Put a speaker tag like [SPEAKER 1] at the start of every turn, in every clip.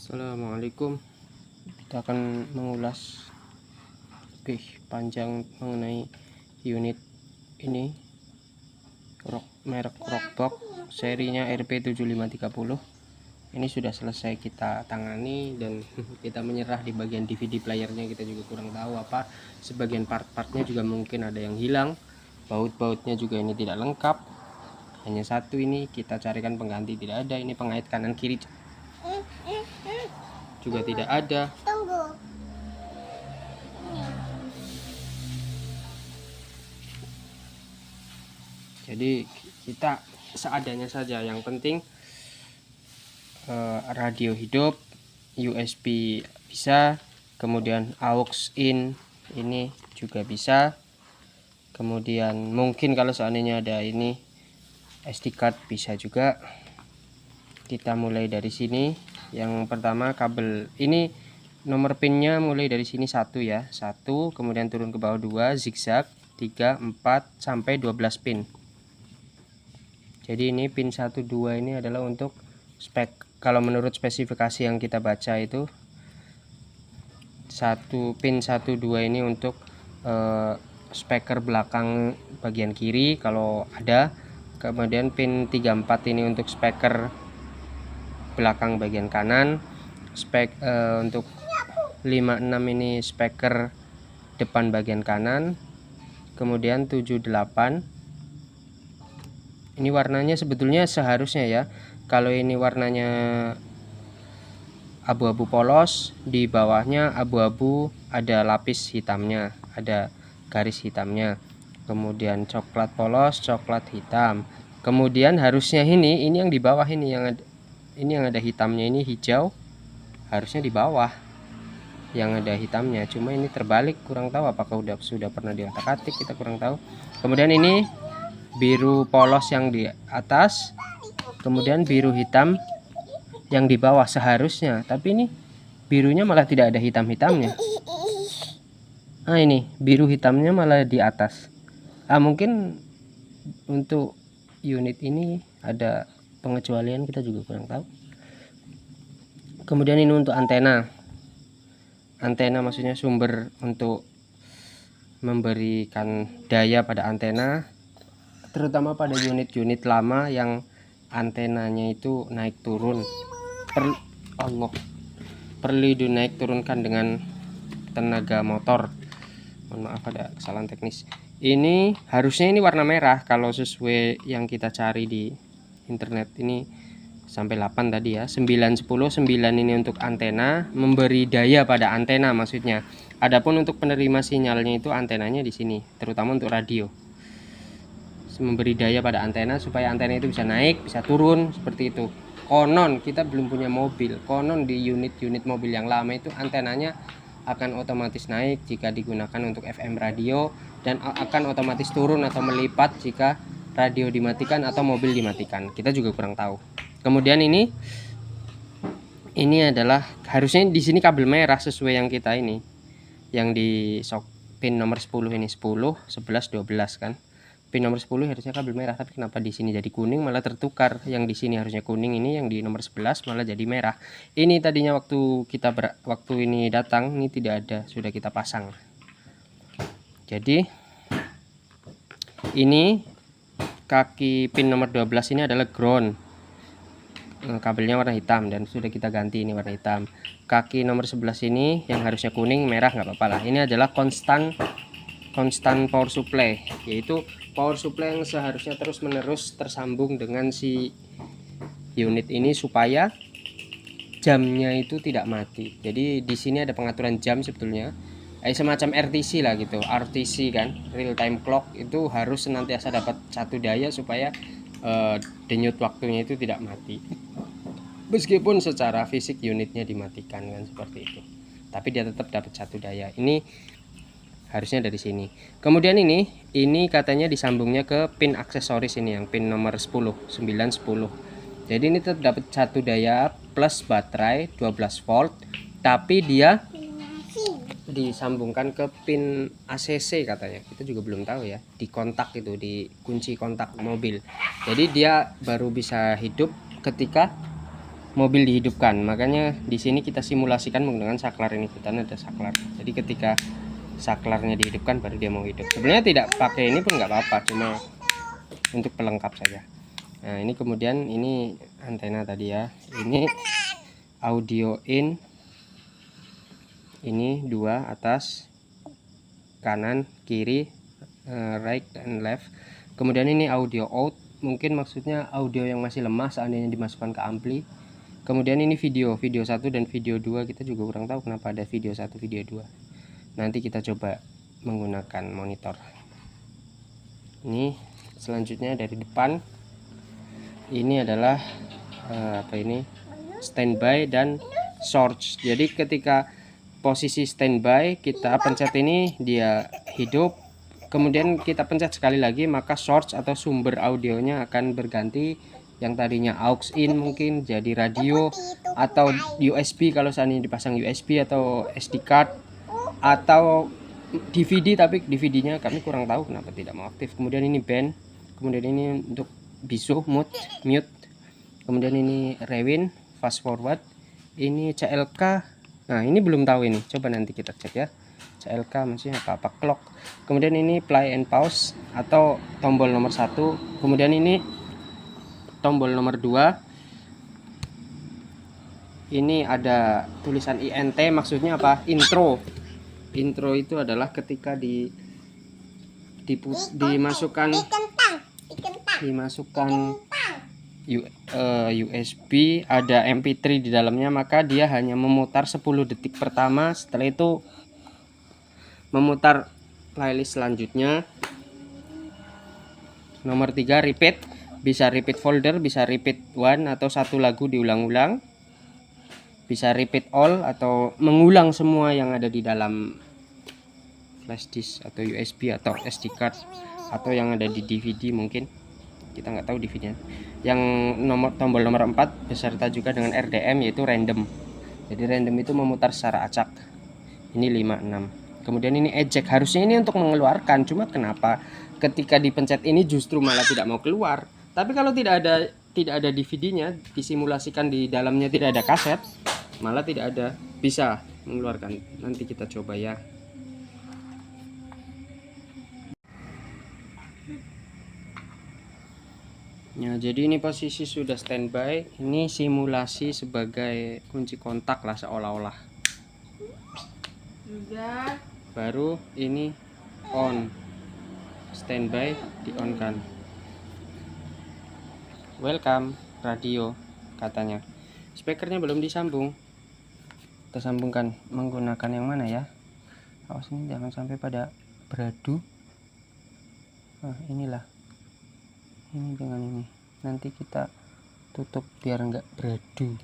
[SPEAKER 1] Assalamualaikum. Kita akan mengulas lebih panjang mengenai unit ini, merek Rockbox serinya RP7530. Ini sudah selesai kita tangani dan kita menyerah di bagian DVD playernya. Kita juga kurang tahu apa, sebagian part-partnya juga mungkin ada yang hilang, baut-bautnya juga ini tidak lengkap, hanya satu. Ini kita carikan pengganti, tidak ada. Ini pengait kanan kiri juga tidak ada. Jadi kita seadanya saja. Yang penting radio hidup, USB bisa, kemudian aux in ini juga bisa, kemudian mungkin kalau seandainya ada ini SD card bisa juga. Kita mulai dari sini. Yang pertama kabel ini, nomor pinnya mulai dari sini 1 ya, 1, kemudian turun ke bawah 2, zigzag 3, 4 sampai 12 pin. Jadi ini pin 1 2 ini adalah untuk spek. Kalau menurut spesifikasi yang kita baca itu pin 1 2 ini untuk speaker belakang bagian kiri kalau ada. Kemudian pin 3 4 ini untuk speaker belakang bagian kanan. Untuk 5 6 ini speaker depan bagian kanan. Kemudian 7 8 ini warnanya sebetulnya seharusnya ya, kalau ini warnanya abu-abu polos, di bawahnya abu-abu ada lapis hitamnya, ada garis hitamnya. Kemudian coklat polos, coklat hitam. Kemudian harusnya ini yang di bawah ini yang ada hitamnya, ini hijau, harusnya di bawah yang ada hitamnya. Cuma ini terbalik, kurang tahu apakah sudah pernah diotak-atik, kita kurang tahu. Kemudian ini biru polos yang di atas, kemudian biru hitam yang di bawah seharusnya, tapi ini birunya malah tidak ada hitam-hitamnya. Nah ini biru hitamnya malah di atas. Mungkin untuk unit ini ada pengecualian, kita juga kurang tahu. Kemudian ini untuk antena maksudnya sumber untuk memberikan daya pada antena, terutama pada unit-unit lama yang antenanya itu naik turun, perlu dinaik turunkan dengan tenaga motor. Mohon maaf ada kesalahan teknis. Ini harusnya ini warna merah kalau sesuai yang kita cari di internet. Ini sampai 8 tadi ya, 9 10 9 ini untuk antena, memberi daya pada antena maksudnya. Adapun untuk penerima sinyalnya itu antenanya di sini, terutama untuk radio, memberi daya pada antena supaya antena itu bisa naik bisa turun seperti itu. Konon kita belum punya mobil, konon di unit-unit mobil yang lama itu antenanya akan otomatis naik jika digunakan untuk FM radio, dan akan otomatis turun atau melipat jika radio dimatikan atau mobil dimatikan. Kita juga kurang tahu. Kemudian ini adalah harusnya di sini kabel merah sesuai yang kita ini, yang di pin nomor 10 ini 10 11 12 kan. Pin nomor 10 harusnya kabel merah, tapi kenapa di sini jadi kuning malah tertukar. Yang di sini harusnya kuning, ini yang di nomor 11 malah jadi merah. Ini tadinya waktu ini datang ini tidak ada, sudah kita pasang. Jadi ini kaki pin nomor 12 ini adalah ground. Kabelnya warna hitam dan sudah kita ganti, ini warna hitam. Kaki nomor 11 ini yang harusnya kuning merah nggak apa-apa lah. Ini adalah konstan power supply, yaitu power supply yang seharusnya terus menerus tersambung dengan si unit ini supaya jamnya itu tidak mati. Jadi di sini ada pengaturan jam sebetulnya, semacam RTC lah gitu, RTC kan, real time clock, itu harus senantiasa dapat satu daya supaya denyut waktunya itu tidak mati, meskipun secara fisik unitnya dimatikan kan, seperti itu, tapi dia tetap dapat satu daya. Ini harusnya dari sini. Kemudian ini katanya disambungnya ke pin aksesoris ini, yang pin nomor 10 9 10. Jadi ini tetap dapat satu daya plus baterai 12 volt, tapi dia disambungkan ke pin ACC katanya. Kita juga belum tahu ya, di kontak itu, di kunci kontak mobil. Jadi dia baru bisa hidup ketika mobil dihidupkan. Makanya di sini kita simulasikan menggunakan saklar ini. Kita ada saklar. Jadi ketika saklarnya dihidupkan baru dia mau hidup. Sebenarnya tidak pakai ini pun nggak apa-apa, cuma untuk pelengkap saja. Nah ini kemudian ini antena tadi ya. Ini audio in. Ini dua, atas, kanan, kiri, right dan left. Kemudian ini audio out, mungkin maksudnya audio yang masih lemah seandainya dimasukkan ke ampli. Kemudian ini video 1 dan video 2, kita juga kurang tahu kenapa ada video 1 video 2. Nanti kita coba menggunakan monitor. Ini selanjutnya dari depan, ini adalah apa ini, standby dan source. Jadi ketika posisi standby kita pencet ini, dia hidup. Kemudian kita pencet sekali lagi, maka source atau sumber audionya akan berganti. Yang tadinya aux in mungkin jadi radio atau USB kalau seandainya dipasang USB, atau SD card atau DVD, tapi DVD-nya kami kurang tahu kenapa tidak mau aktif. Kemudian ini band, kemudian ini untuk bisu, mute. Kemudian ini rewind, fast forward, ini CLK. Nah ini belum tahu ini, coba nanti kita cek ya. CLK maksudnya apa clock. Kemudian ini play and pause atau tombol nomor 1. Kemudian ini tombol nomor 2. Ini ada tulisan INT, maksudnya apa? Intro. Intro itu adalah ketika dimasukkan USB, ada MP3 di dalamnya, maka dia hanya memutar 10 detik pertama. Setelah itu memutar playlist selanjutnya. Nomor 3 repeat, bisa repeat folder, bisa repeat one atau satu lagu diulang-ulang, bisa repeat all atau mengulang semua yang ada di dalam flash disk atau USB atau SD card atau yang ada di DVD, mungkin kita nggak tahu DVD-nya. Yang tombol nomor 4 beserta juga dengan RDM, yaitu random. Jadi random itu memutar secara acak. Ini 5, 6. Kemudian ini eject, harusnya ini untuk mengeluarkan, cuma kenapa ketika dipencet ini justru malah tidak mau keluar. Tapi kalau tidak ada DVD-nya, disimulasikan di dalamnya tidak ada kaset, malah tidak ada, bisa mengeluarkan. Nanti kita coba ya. Ya, jadi ini posisi sudah standby. Ini simulasi sebagai kunci kontak lah seolah-olah. Baru ini on, standby di on kan. Welcome radio katanya. Speakernya belum disambung. Kita sambungkan menggunakan yang mana ya? Awas ini jangan sampai pada beradu. Nah, inilah. Ini dengan ini, nanti kita tutup biar enggak beradu.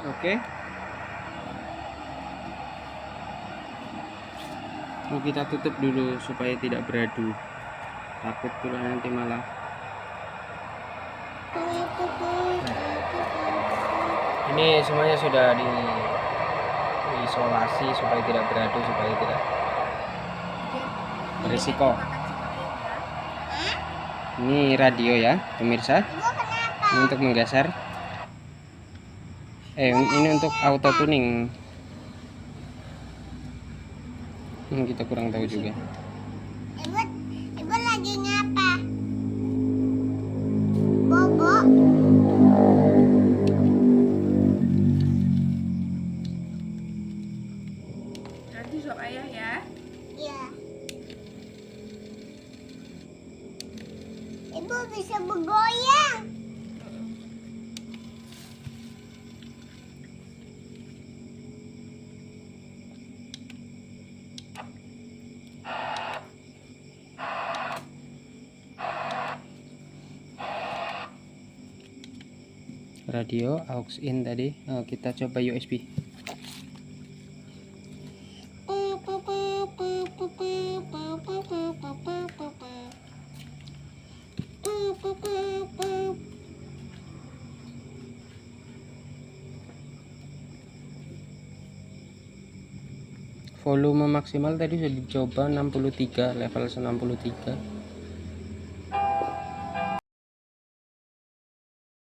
[SPEAKER 1] Oke. Kita tutup dulu supaya tidak beradu, takut pula nanti malah. Ini semuanya sudah diisolasi supaya tidak beradu, supaya tidak berisiko. Ini radio ya pemirsa, ini untuk menggeser, ini untuk auto tuning. Kita kurang tahu juga.
[SPEAKER 2] Ibu lagi ngapa? Bobo.
[SPEAKER 3] Nanti suap ayah ya.
[SPEAKER 2] Iya. Ibu bisa bergoyang.
[SPEAKER 1] Radio aux in tadi, kita coba USB. Volume maksimal tadi sudah dicoba 63, level 63.